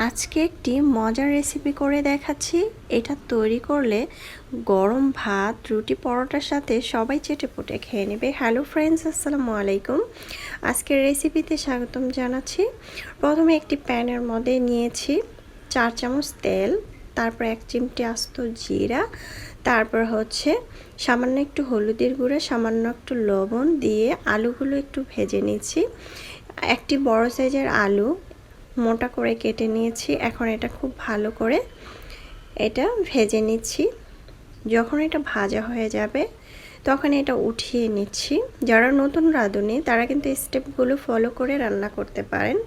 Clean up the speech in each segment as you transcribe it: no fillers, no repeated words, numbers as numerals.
আজকে একটি মজার রেসিপি করে দেখাচ্ছি। এটা তৈরি করলে গরম ভাত, রুটি, পরোটার সাথে সবাই চেটেপুটে খেয়ে নেবে। হ্যালো ফ্রেন্ডস, আসসালামু আলাইকুম। আজকের রেসিপিতে স্বাগতম জানাচ্ছি। প্রথমে একটি প্যানের মধ্যে নিয়েছি 4 চামচ তেল, তারপর 1 চিমটি আস্ত জিরা, তারপর হচ্ছে সামান্য একটু হলুদের গুঁড়া, সামান্য একটু লবণ দিয়ে আলুগুলো একটু ভেজে নিচ্ছি। একটি বড় সাইজের আলু মোটা করে কেটে নিয়েছি। এখন এটা খুব ভালো করে এটা ভেজে নিচ্ছি। যখন এটা ভাজা হয়ে যাবে তখন এটা উঠিয়ে নিচ্ছি। যারা নতুন রাঁধুনি তারা কিন্তু এই স্টেপগুলো ফলো করে রান্না করতে পারেন।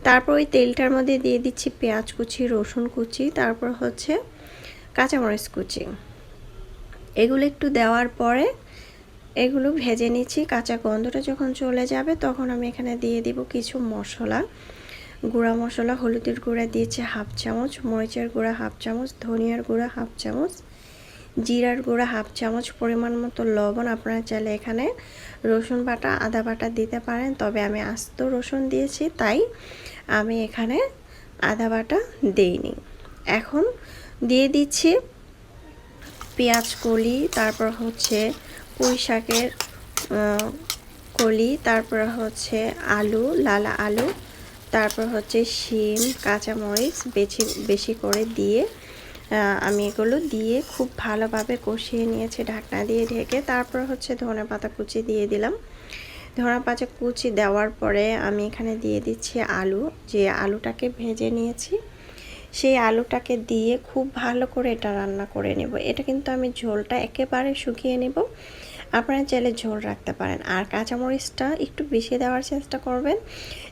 তারপর ওই তেলটার মধ্যে দিয়ে দিচ্ছি পেঁয়াজ কুচি, রসুন কুচি, তারপর হচ্ছে কাঁচামরিচ কুচি। এগুলো একটু দেওয়ার পরে এগুলো ভেজে নিচ্ছি। কাঁচা গন্ধটা যখন চলে যাবে তখন আমি এখানে দিয়ে দিব কিছু মশলা। গুঁড়া মশলা, হলুদের গুঁড়া দিয়েছি 1/2 চামচ, মরিচের গুঁড়া 1/2 চামচ, ধনিয়ার গুঁড়া 1/2 চামচ, জিরার গুঁড়া 1/2 চামচ, পরিমাণ মতো লবণ। আপনারা চাইলে এখানে রসুন বাটা, আদা বাটা দিতে পারেন, তবে আমি আস্ত রসুন দিয়েছি তাই আমি এখানে আদা বাটা দেইনি। এখন দিয়ে দিচ্ছি পেঁয়াজ কলি, তারপর হচ্ছে পুঁই শাকের কলি, তারপর হচ্ছে আলু, লাল আলু, তারপর হচ্ছে শিম, কাঁচামরিচ বেশি করে দিয়ে আমি এগুলো দিয়ে খুব ভালোভাবে কষিয়ে নিয়েছি ঢাকনা দিয়ে ঢেকে। তারপর হচ্ছে ধনেপাতা কুচি দিয়ে দিলাম। ধনেপাতা কুচি দেওয়ার পরে আমি এখানে দিয়ে দিচ্ছি আলু, যে আলুটাকে ভেজে নিয়েছি সেই আলুটাকে দিয়ে খুব ভালো করে এটা রান্না করে নেব। এটা কিন্তু আমি ঝোলটা একেবারে শুকিয়ে নেব। আপনারা চাইলে ঝোল রাখতে পারেন। আর কাঁচামরিচটা একটু বেশি দেওয়ার চেষ্টা করবেন।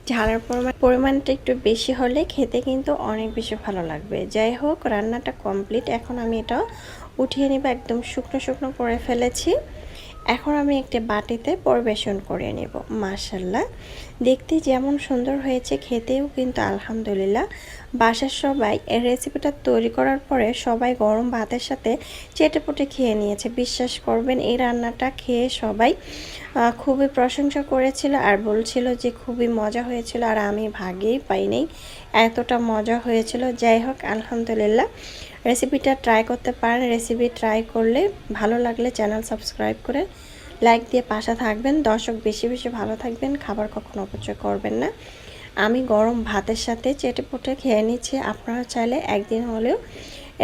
ঝালের পরিমাণটা একটু বেশি হলে খেতে কিন্তু অনেক বেশি ভালো লাগবে। যাই হোক, রান্নাটা কমপ্লিট। এখন আমি এটা উঠিয়ে নেব। একদম শুকনো শুকনো করে ফেলেছি। এখন আমি একটি বাটিতে পরিবেশন করে নেব। মাশাআল্লাহ, দেখতে যেমন সুন্দর হয়েছে খেতেও কিন্তু আলহামদুলিল্লাহ। বাসার সবাই এই রেসিপিটা তৈরি করার পরে সবাই গরম ভাতের সাথে চেটেপুটে খেয়ে নিয়েছে। বিশ্বাস করবেন, এই রান্নাটা খেয়ে সবাই খুবই প্রশংসা করেছিল আর বলছিল যে খুবই মজা হয়েছিল। আর আমি ভাগেই পাইনি, এতটা মজা হয়েছিল। যাই হোক, আলহামদুলিল্লাহ, রেসিপিটা ট্রাই করতে পারেন। রেসিপি ট্রাই করলে ভালো লাগলে চ্যানেল সাবস্ক্রাইব করে লাইক দিয়ে পাশে থাকবেন। দর্শক, বেশি বেশি ভালো থাকবেন, খাবার কখনো অপচয় করবেন না। আমি গরম ভাতের সাথে চেটেপুটে খেয়ে নিচ্ছি। আপনারা চাইলে একদিন হলেও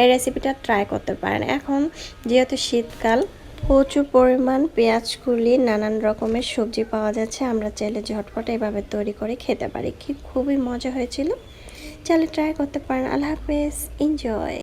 এই রেসিপিটা ট্রাই করতে পারেন। এখন যেহেতু শীতকাল, প্রচুর পরিমাণ পেঁয়াজ কুলি, নানান রকমের সবজি পাওয়া যাচ্ছে। আমরা চাইলে ঝটপট এভাবে তৈরি করে খেতে পারি। খুবই মজা হয়েছিল। চাইলে ট্রাই করতে পারেন। আল্লাহ হাফেজ, এনজয়।